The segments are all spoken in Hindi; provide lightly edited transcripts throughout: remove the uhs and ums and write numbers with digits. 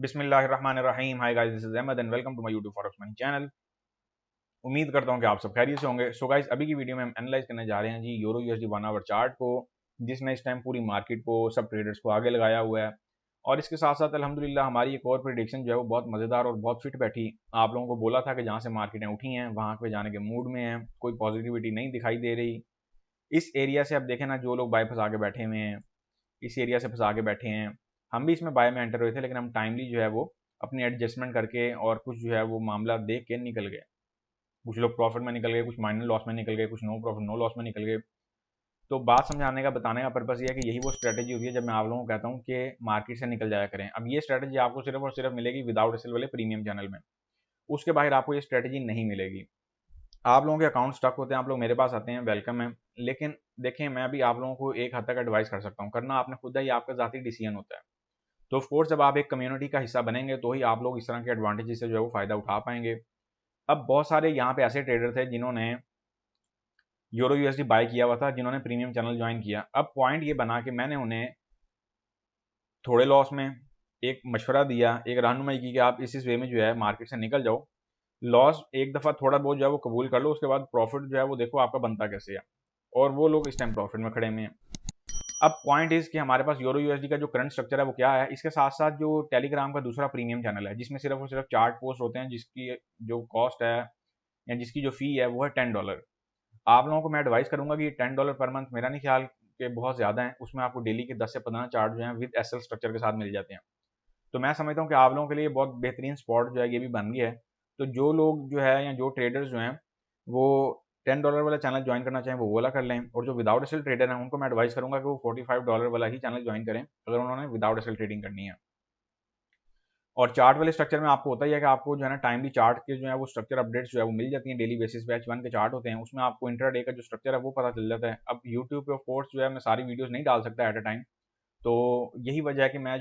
बिस्मिल्लाहिर्रहमानिर्रहीम। Hi guys, this is Ahmed and welcome to my YouTube forex money channel. उम्मीद करता हूं कि आप सब खैरियत से होंगे। सो गाइस, अभी की वीडियो में हम एनालाइज करने जा रहे हैं जी यूरो यूएसडी 1 आवर चार्ट को, जिसने इस टाइम पूरी मार्केट को, सब ट्रेडर्स को आगे लगाया हुआ है। और इसके साथ साथ अल्हम्दुलिल्लाह हमारी एक और प्रेडिक्शन जो है वो बहुत मज़ेदार और बहुत फिट बैठी। आप लोगों को बोला था कि जहाँ से मार्केटें उठी हैं वहाँ पे जाने के मूड में हैं, कोई पॉजिटिविटी नहीं दिखाई दे रही। इस एरिया से अब देखें ना, जो लोग बाय फंसा के बैठे हुए हैं, इस एरिया से फंसा के बैठे हैं। हम भी इसमें बाय में एंटर हुए थे, लेकिन हम टाइमली जो है वो अपनी एडजस्टमेंट करके और कुछ जो है वो मामला देख के निकल गए। कुछ लोग प्रॉफिट में निकल गए, कुछ माइनर लॉस में निकल गए, कुछ नो प्रॉफिट नो लॉस में निकल गए। तो बात समझाने का, बताने का पर्पस ये है कि यही वो स्ट्रेटेजी होती है जब मैं आप लोगों को कहता हूँ कि मार्केट से निकल जाया करें। अब ये स्ट्रेटेजी आपको सिर्फ और सिर्फ मिलेगी विदाउट एसएल वाले प्रीमियम चैनल में। उसके बाहर आपको ये स्ट्रेटेजी नहीं मिलेगी। आप लोगों के अकाउंट स्टक होते हैं, आप लोग मेरे पास आते हैं, वेलकम है। लेकिन देखें, मैं भी आप लोगों को एक हद तक एडवाइस कर सकता हूँ, करना आपने खुद है, ये आपका ज़ाती डिसीजन होता है। तो ऑफ कोर्स जब आप एक कम्युनिटी का हिस्सा बनेंगे तो ही आप लोग इस तरह के एडवांटेजेस से जो है वो फायदा उठा पाएंगे। अब बहुत सारे यहाँ पे ऐसे ट्रेडर थे जिन्होंने यूरो यूएसडी बाय किया हुआ था, जिन्होंने प्रीमियम चैनल ज्वाइन किया। अब पॉइंट ये बना कि मैंने उन्हें थोड़े लॉस में एक मशवरा दिया, एक रहनुमाई की कि आप इस वे में जो है मार्केट से निकल जाओ। लॉस एक दफ़ा थोड़ा बहुत जो है वो कबूल कर लो, उसके बाद प्रॉफिट जो है वो देखो आपका बनता कैसे है। और वो लोग इस टाइम प्रॉफिट में खड़े हुए हैं। अब पॉइंट इज कि हमारे पास यूरो यूएसडी का जो करंट स्ट्रक्चर है वो क्या है। इसके साथ साथ जो टेलीग्राम का दूसरा प्रीमियम चैनल है, जिसमें सिर्फ और सिर्फ चार्ट पोस्ट होते हैं, जिसकी जो कॉस्ट है या जिसकी जो फी है वो है $10। आप लोगों को मैं एडवाइस करूंगा कि $10 पर मंथ मेरा नहीं ख्याल कि बहुत ज़्यादा है। उसमें आपको डेली के 10 से 15 चार्ट जो हैं विद एसएल स्ट्रक्चर के साथ मिल जाते हैं। तो मैं समझता हूँ कि आप लोगों के लिए बहुत बेहतरीन स्पॉट जो है ये भी बन गया है। तो जो लोग जो है या जो ट्रेडर्स जो हैं वो $10 वाला चैनल ज्वाइन करना चाहें वो वाला कर लें, और जो विदाउट एसएल ट्रेडर हैं उनको मैं एडवाइस करूंगा कि वो $45 वाला ही चैनल ज्वाइन करें अगर उन्होंने विदाउट एसएल ट्रेडिंग करनी है। और चार्ट वाले स्ट्रक्चर में आपको होता ही है कि आपको जो है ना टाइमली चार्ट के जो है वो स्ट्रक्चर अपडेट्स जो है वो मिल जाती हैं डेली बेसिस पे। H1 के चार्ट होते हैं, उसमें आपको इंट्राडे का जो स्ट्रक्चर है वो पता चल जाता है। अब यूट्यूब पे ऑफ कोर्स जो है मैं सारी वीडियोस नहीं डाल सकता एट अ टाइम। तो यही वजह है कि मैं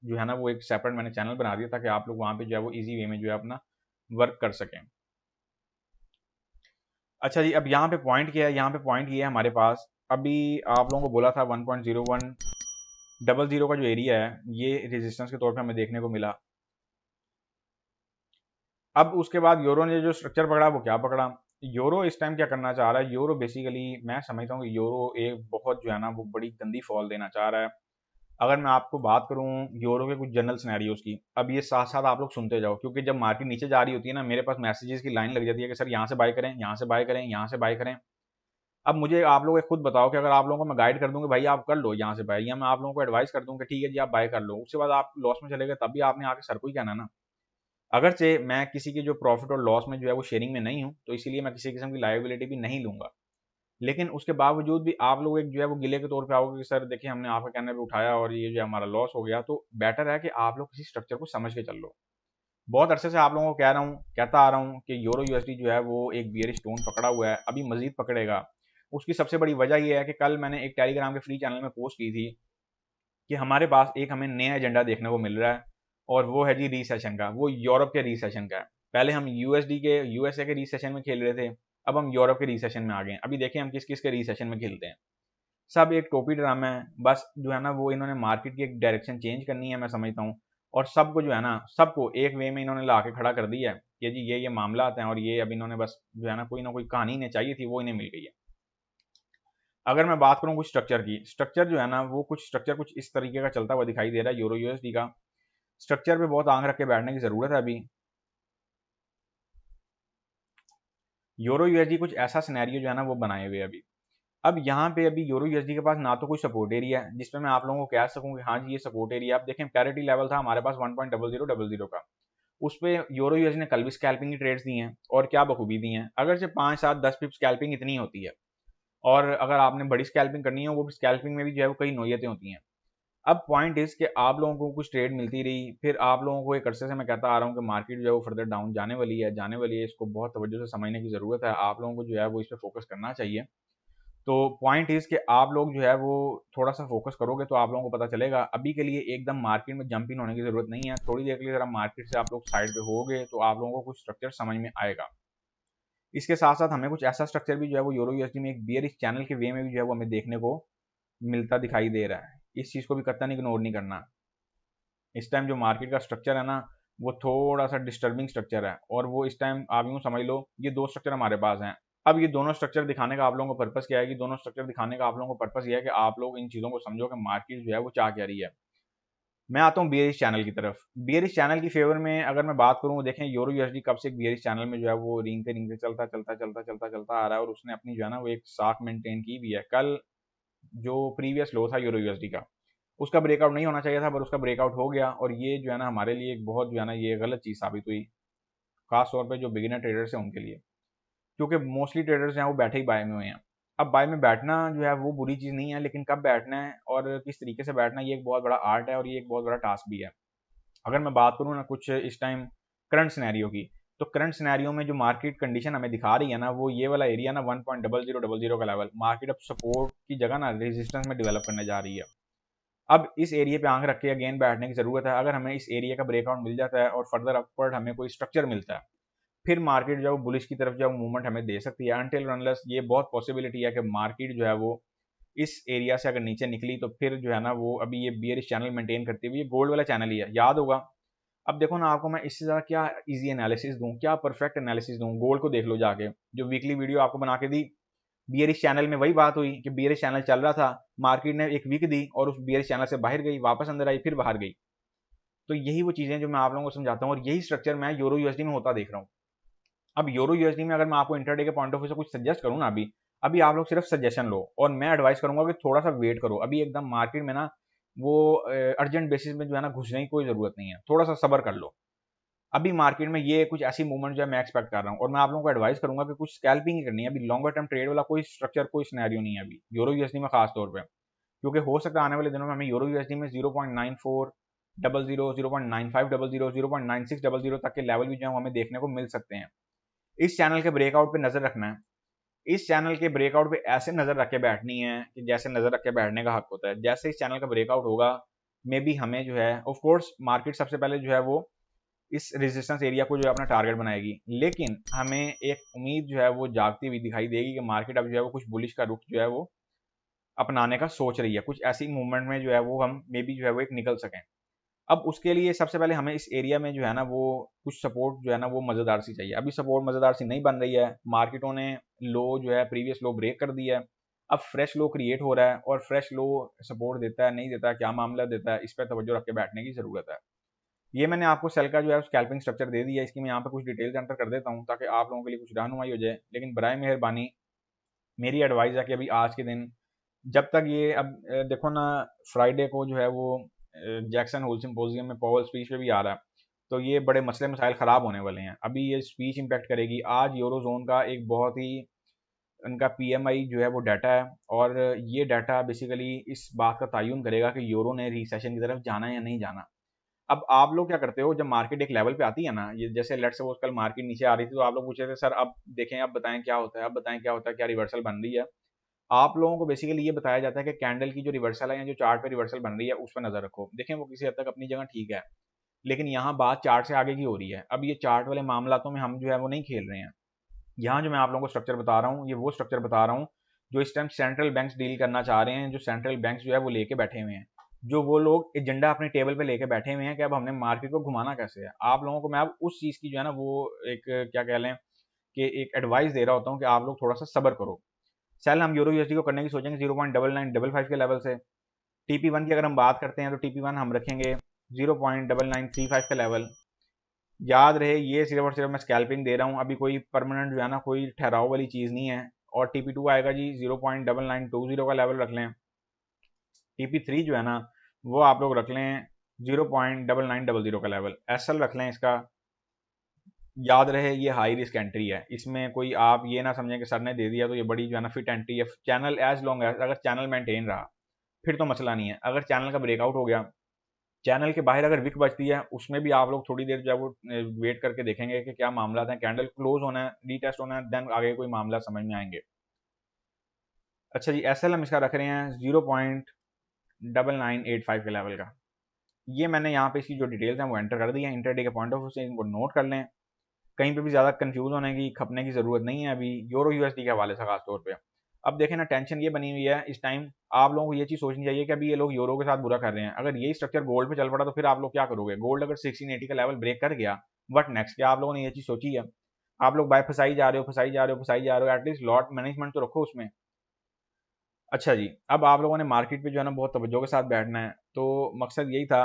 जो है ना वो एक सेपरेट मैंने चैनल बना दिया ताकि आप लोग वहाँ पे जो है वो ईजी वे में जो है अपना वर्क कर सकें। अच्छा जी, अब यहाँ पे पॉइंट क्या है, यहाँ पे पॉइंट ये है हमारे पास। अभी आप लोगों को बोला था 1.0100 का जो एरिया है ये रेजिस्टेंस के तौर पे हमें देखने को मिला। अब उसके बाद यूरो ने जो स्ट्रक्चर पकड़ा वो क्या पकड़ा। यूरो इस टाइम क्या करना चाह रहा है, यूरो बेसिकली मैं समझता हूँ कि यूरो एक बहुत जो है ना वो बड़ी गंदी फॉल देना चाह रहा है। अगर मैं आपको बात करूं यूरो के कुछ जनरल सिनेरियोज की, अब ये साथ साथ आप लोग सुनते जाओ, क्योंकि जब मार्केट नीचे जा रही होती है ना, मेरे पास मैसेजेस की लाइन लग जाती है कि सर यहाँ से बाय करें, यहाँ से बाय करें, यहाँ से बाय करें। अब मुझे आप लोग खुद बताओ कि अगर आप लोगों को मैं गाइड कर दूंगा भाई आप कर लो यहाँ से बाय, या मैं आप लोगों को एडवाइस कर दूं कि ठीक है जी आप बाय कर लो, उसके बाद आप लॉस में चले गए, तब भी आपने आके सर को ही कहना ना। अगरचे मैं किसी की जो प्रॉफिट और लॉस में जो है वो शेयरिंग में नहीं हूँ, तो इसीलिए मैं किसी किस्म की लायबिलिटी भी नहीं लूंगा। लेकिन उसके बावजूद भी आप लोग एक जो है वो गिले के तौर पे आओगे कि सर देखिए हमने आपके कहने पे उठाया और ये जो है हमारा लॉस हो गया। तो बेटर है कि आप लोग किसी स्ट्रक्चर को समझ के चल लो। बहुत अरसे से आप लोगों को कह रहा हूँ, कहता आ रहा हूँ कि यूरो यूएसडी जो है वो एक बियरिश टोन पकड़ा हुआ है, अभी मजीद पकड़ेगा। उसकी सबसे बड़ी वजह ये है कि कल मैंने एक टेलीग्राम के फ्री चैनल में पोस्ट की थी कि हमारे पास एक हमें नया एजेंडा देखने को मिल रहा है, और वो है जी रीसेशन का। वो यूरोप के रीसेशन का है। पहले हम यूएसडी के यूएसए के रीसेशन में खेल रहे थे, अब हम यूरोप के रीसेशन में आ गए हैं। अभी देखें हम किस किस के रीसेशन में खेलते हैं। सब एक टोपी ड्रामा है, बस जो है ना वो इन्होंने मार्केट की एक डायरेक्शन चेंज करनी है मैं समझता हूँ। और सबको जो है ना सबको एक वे में इन्होंने ला के खड़ा कर दिया है कि जी ये मामला आते हैं, और ये अब इन्होंने बस जो है ना कोई कहानी इन्हें चाहिए थी वो इन्हें मिल गई है। अगर मैं बात करूं कुछ स्ट्रक्चर की, स्ट्रक्चर जो है ना वो कुछ स्ट्रक्चर कुछ इस तरीके का चलता हुआ दिखाई दे रहा है। यूरो यूएसडी का स्ट्रक्चर पे बहुत आंख रख के बैठने की जरूरत है। अभी यूरो यूएसडी कुछ ऐसा सिनेरियो जो है ना वो बनाए हुए अभी। अब यहाँ पे अभी यूरो यूएसडी के पास ना तो कोई सपोर्ट एरिया है जिसपे मैं आप लोगों को कह सकूं कि हाँ जी ये सपोर्ट एरिया। आप देखें पैरिटी लेवल था हमारे पास 1.0000 का, उस पे यूरो यूएसडी ने कल भी स्कैल्पिंग की ट्रेड्स दी हैं, और क्या बखूबी दी हैं। अगर से 5 7 10 पिप स्कैल्पिंग इतनी होती है, और अगर आपने बड़ी स्कैल्पिंग करनी है वो भी स्कैल्पिंग में भी जो है वो कई नोयतें होती हैं। अब पॉइंट इज कि आप लोगों को कुछ ट्रेड मिलती रही, फिर आप लोगों को एक अरसे से मैं कहता आ रहा हूँ कि मार्केट जो है वो फर्दर डाउन जाने वाली है, जाने वाली है। इसको बहुत तवज्जो से समझने की ज़रूरत है, आप लोगों को जो है वो इस पर फोकस करना चाहिए। तो पॉइंट इज कि आप लोग जो है वो थोड़ा सा फोकस करोगे तो आप लोगों को पता चलेगा। अभी के लिए एकदम मार्केट में जंप इन होने की ज़रूरत नहीं है, थोड़ी देर के लिए जरा मार्केट से आप लोग साइड पे होगे तो आप लोगों को कुछ स्ट्रक्चर समझ में आएगा। इसके साथ साथ हमें कुछ ऐसा स्ट्रक्चर भी जो है वो यूरो यूएसडी में एक बियरिश चैनल के वे में भी जो है वो हमें देखने को मिलता दिखाई दे रहा है। इस चीज़ को भी कतई इग्नोर नहीं करना। इस टाइम जो मार्केट का स्ट्रक्चर है ना, वो थोड़ा सा डिस्टर्बिंग स्ट्रक्चर है, और वो इस टाइम आप यूँ समझ लो ये दो स्ट्रक्चर हमारे पास हैं। अब ये दोनों स्ट्रक्चर दिखाने का आप लोगों को पर्पस क्या है कि दोनों स्ट्रक्चर दिखाने का आप लोगों को पर्पस ये है कि आप लोग इन चीज़ों को समझो कि मार्केट जो है वो चाह क्या रही है। मैं आता हूँ बियरिश चैनल की तरफ। बियरिश चैनल की फेवर में अगर मैं बात करूँ, देखें यूरो यूएसडी कब से एक बियरिश चैनल में जो है वो रिंगते चलता आ रहा है, और उसने अपनी जो है ना वो एक साख मेंटेन की भी है। कल जो प्रीवियस लो था यूरो यूएसडी का, उसका ब्रेकआउट नहीं होना चाहिए था, पर उसका ब्रेकआउट हो गया, और ये जो है ना हमारे लिए एक बहुत जो है ना ये गलत चीज़ साबित हुई, खास तौर पे जो बिगिनर ट्रेडर्स हैं उनके लिए, क्योंकि मोस्टली ट्रेडर्स हैं वो बैठे ही बाय में हुए हैं। अब बाय में बैठना जो है वो बुरी चीज़ नहीं है, लेकिन कब बैठना है और किस तरीके से बैठना है, ये एक बहुत बड़ा आर्ट है, और ये एक बहुत बड़ा टास्क भी है। अगर मैं बात करूँ ना कुछ इस टाइम करंट सिनेरियो की, तो करंट सिनेरियो में जो मार्केट कंडीशन हमें दिखा रही है ना, वो ये वाला एरिया ना 1.0000 का लेवल, मार्केट अब सपोर्ट की जगह ना रेजिस्टेंस में डेवलप करने जा रही है। अब इस एरिया पे आंख रख के अगेन बैठने की ज़रूरत है। अगर हमें इस एरिया का ब्रेकआउट मिल जाता है और फर्दर अपवर्ड हमें कोई स्ट्रक्चर मिलता है, फिर मार्केट जो है बुलिश की तरफ जो मूवमेंट हमें दे सकती है। अनटिल अनलेस ये बहुत पॉसिबिलिटी है कि मार्केट जो है वो इस एरिया से अगर नीचे निकली, तो फिर जो है ना वो अभी ये बियरिश चैनल मेंटेन करती हुई ये गोल्ड वाला चैनल ही है, याद होगा। अब देखो ना, आपको मैं इससे ज़्यादा क्या इजी एनालिसिस दूं, क्या परफेक्ट एनालिसिस दूं, गोल्ड को देख लो जाके, जो वीकली वीडियो आपको बना के दी। बियरिश चैनल में वही बात हुई कि बियरिश चैनल चल रहा था, मार्केट ने एक वीक दी और उस बियरिश चैनल से बाहर गई, वापस अंदर आई, फिर बाहर गई। तो यही वो चीज़ें जो मैं आप लोगों को समझाता हूँ, और यही स्ट्रक्चर मैं यूरो यूएसडी में होता देख रहा हूँ। अब यूरो यूएसडी में अगर मैं आपको इंटरडे के पॉइंट ऑफ व्यू से कुछ सजेस्ट करूँ ना, अभी अभी आप लोग सिर्फ सजेशन लो, और मैं एडवाइस करूंगा कि थोड़ा सा वेट करो। अभी एकदम मार्केट में ना वो अर्जेंट बेसिस में जो है ना घुसने की कोई जरूरत नहीं है, थोड़ा सा सब्र कर लो। अभी मार्केट में ये कुछ ऐसी मूवमेंट जो है मैं एक्सपेक्ट कर रहा हूँ, और मैं आप लोगों को एडवाइस करूंगा कि कुछ स्कैल्पिंग ही करनी है। अभी लॉन्गर टर्म ट्रेड वाला कोई स्ट्रक्चर, कोई सिनेरियो नहीं है अभी यूरो यूएसडी में, खास तौर पे, क्योंकि हो सकता है आने वाले दिनों में हमें यूरो यूएसडी में 0.9400, 0.9500, 0.9600 तक के लेवल भी जो है हमें देखने को मिल सकते हैं। इस चैनल के ब्रेकआउट पे नजर रखना है। इस चैनल के ब्रेकआउट पे ऐसे नजर रख के बैठनी है कि जैसे नजर रख के बैठने का हक होता है। जैसे इस चैनल का ब्रेकआउट होगा, मे बी हमें जो है, ऑफ कोर्स मार्केट सबसे पहले जो है वो इस रेजिस्टेंस एरिया को जो है अपना टारगेट बनाएगी, लेकिन हमें एक उम्मीद जो है वो जागती हुई दिखाई देगी कि मार्केट अब जो है वो कुछ बुलिश का रुख जो है वो अपनाने का सोच रही है। कुछ ऐसी मूवमेंट में जो है वो हम मे बी जो है वो एक निकल सकें। अब उसके लिए सबसे पहले हमें इस एरिया में जो है ना वो कुछ सपोर्ट जो है ना वो मज़ेदार सी चाहिए। अभी सपोर्ट मज़ेदार सी नहीं बन रही है, मार्केटों ने लो जो है प्रीवियस लो ब्रेक कर दिया है। अब फ्रेश लो क्रिएट हो रहा है, और फ्रेश लो सपोर्ट देता है नहीं देता है, क्या मामला देता है, इस पर तवज्जो रख के बैठने की ज़रूरत है। ये मैंने आपको सेल का जो है स्कैल्पिंग स्ट्रक्चर दे दिया है, इसकी मैं यहाँ पे कुछ डिटेल्स एंटर कर देता हूँ ताकि आप लोगों के लिए कुछ रहनुमाई हो जाए। लेकिन बराए मेहरबानी मेरी एडवाइस है कि अभी आज के दिन जब तक ये, अब देखो ना, फ्राइडे को जो है वो जैक्सन होल सिम्पोजियम में पॉवल स्पीच पे भी आ रहा है, तो ये बड़े मसले मसाइल ख़राब होने वाले हैं। अभी ये स्पीच इम्पैक्ट करेगी। आज यूरो जोन का एक बहुत ही उनका पीएमआई जो है वो डाटा है, और ये डाटा बेसिकली इस बात का तयन करेगा कि यूरो ने रिसेशन की तरफ जाना है या नहीं जाना। अब आप लोग क्या करते हो, जब मार्केट एक लेवल पे आती है ना, ये जैसे लेट्स सपोज कल मार्केट नीचे आ रही थी, तो आप लोग पूछ रहे थे सर अब देखें, अब बताएं क्या होता है, अब बताएं क्या होता है, क्या रिवर्सल बन रही है। आप लोगों को बेसिकली ये बताया जाता है कि कैंडल की जो रिवर्सल है या जो चार्ट पे रिवर्सल बन रही है उस पर नजर रखो। देखें वो किसी हद तक अपनी जगह ठीक है, लेकिन यहाँ बात चार्ट से आगे की हो रही है। अब ये चार्ट वाले मामलातों में हम जो है वो नहीं खेल रहे हैं। यहाँ जो मैं आप लोगों को स्ट्रक्चर बता रहा हूँ, ये वो स्ट्रक्चर बता रहा हूँ जो इस टाइम सेंट्रल बैंक्स डील करना चाह रहे हैं, जो सेंट्रल बैंक्स जो है वो लेके बैठे हुए हैं, जो वो लोग एजेंडा अपने टेबल पे लेके बैठे हुए हैं कि अब हमने मार्केट को घुमाना कैसे है। आप लोगों को मैं अब उस चीज़ की जो है ना वो एक क्या कह लें कि एक एडवाइस दे रहा होता हूँ कि आप लोग थोड़ा सा सब्र करो। सेल हम यूरो यूएसडी को करने की सोचेंगे 0.9955 के लेवल से। टीपी वन की अगर हम बात करते हैं तो टीपी वन हम रखेंगे 0.9935 का लेवल। याद रहे ये सिर्फ और सिर्फ मैं स्कैल्पिंग दे रहा हूँ, अभी कोई परमानेंट जो है ना कोई ठहराव वाली चीज़ नहीं है। और टीपी टू आएगा जी 0.9920 का लेवल रख लें। टीपी थ्री जो है ना वो आप लोग रख लें 0.9900 का लेवल। एसएल रख लें इसका, याद रहे ये हाई रिस्क एंट्री है, इसमें कोई आप ये ना समझें कि सर ने दे दिया तो ये बड़ी जो है ना फिट एंट्री है। चैनल एज लॉन्ग एज अगर चैनल मेंटेन रहा फिर तो मसला नहीं है। अगर चैनल का ब्रेकआउट हो गया, चैनल के बाहर अगर विक बचती है, उसमें भी आप लोग थोड़ी देर जो है वो वेट करके देखेंगे कि क्या मामला है, कैंडल क्लोज होना है, रीटेस्ट होना है, देन आगे कोई मामला समझ में आएंगे। अच्छा जी, एस एल हम इसका रख रहे हैं 0.9985 के लेवल का। ये मैंने यहाँ पे इसकी जो डिटेल्स हैं वो एंटर कर दी है। इंटरडे के पॉइंट ऑफ व्यू से इनको नोट कर लें, कहीं पे भी ज़्यादा कंफ्यूज होने की खपने की ज़रूरत नहीं है अभी यूरो यूएसडी के हवाले से खास तौर पे। अब देखें ना, टेंशन ये बनी हुई है इस टाइम, आप लोगों को ये चीज़ सोचनी चाहिए कि अभी ये लोग यूरो के साथ बुरा कर रहे हैं। अगर यही स्ट्रक्चर गोल्ड पे चल पड़ा तो फिर आप लोग क्या करोगे? गोल्ड अगर 1680 का लेवल ब्रेक कर गया, व्हाट नेक्स्ट? क्या आप लोगों ने ये चीज़ सोची है? आप लोग बाय फंसाई जा रहे हो, फंसाई जा रहे हो, फंसाई जा रहे हो, एटलीस्ट लॉट मैनेजमेंट तो रखो उसमें। अच्छा जी, अब आप लोगों ने मार्केट पे जो है ना बहुत तवज्जो के साथ बैठना है। तो मकसद यही था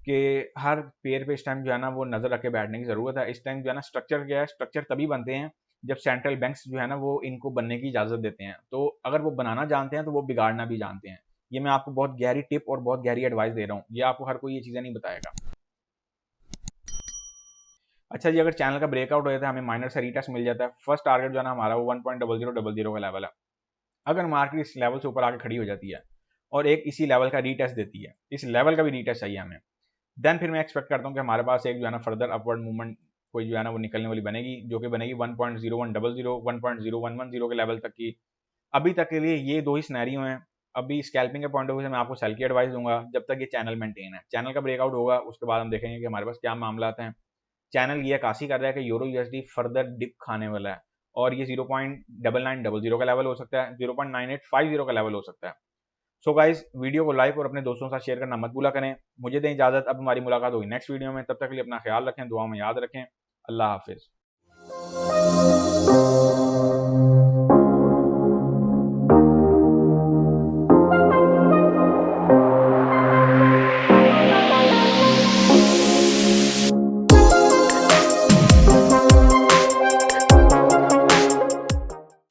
कि हर पेयर पे इस टाइम जो है ना वो नज़र रख के बैठने की ज़रूरत है। इस टाइम जो है ना स्ट्रक्चर क्या है, स्ट्रक्चर तभी बनते हैं जब सेंट्रल बैंक्स जो है ना वो इनको बनने की इजाज़त देते हैं। तो अगर वो बनाना जानते हैं तो वो बिगाड़ना भी जानते हैं। ये मैं आपको बहुत गहरी टिप और बहुत गहरी एडवाइस दे रहा हूँ, ये आपको हर कोई ये चीज़ें नहीं बताएगा। अच्छा जी, अगर चैनल का ब्रेकआउट हो जाता है, हमें माइनर से रीटेस्ट मिल जाता है, फर्स्ट टारगेट जो है ना हमारा वो 1.0000 का लेवल है। अगर मार्केट इस लेवल से ऊपर आके खड़ी हो जाती है और एक इसी लेवल का रीटेस्ट देती है, इस लेवल का भी रीटेस्ट चाहिए हमें, देन फिर मैं एक्सपेक्ट करता हूँ कि हमारे पास एक जो है ना फर्दर अपवर्ड मूवमेंट कोई जो है ना वो निकलने वाली बनेगी, जो कि बनेगी 1.0100 1.0110 के लेवल तक की। अभी तक के लिए ये दो ही सिनेरियो हैं। अभी स्कैल्पिंग के पॉइंट ऑफ व्यू से मैं आपको सेल की एडवाइस दूंगा जब तक ये चैनल मेंटेन है। चैनल का ब्रेकआउट होगा उसके बाद हम देखेंगे कि हमारे पास क्या मामला हैं। चैनल ये अक्सी कर रहा है कि यूरो यूएसडी फर्दर डिप खाने वाला है और ये 0.9900 का लेवल हो सकता है, 0.9850 का लेवल हो सकता है। सो गाइज, वीडियो को लाइक और अपने दोस्तों के साथ शेयर करना मत भूला करें। मुझे दें इजाजत, अब हमारी मुलाकात होगी नेक्स्ट वीडियो में। तब तक के लिए अपना ख्याल रखें, दुआ में याद रखें। अल्लाह हाफिज।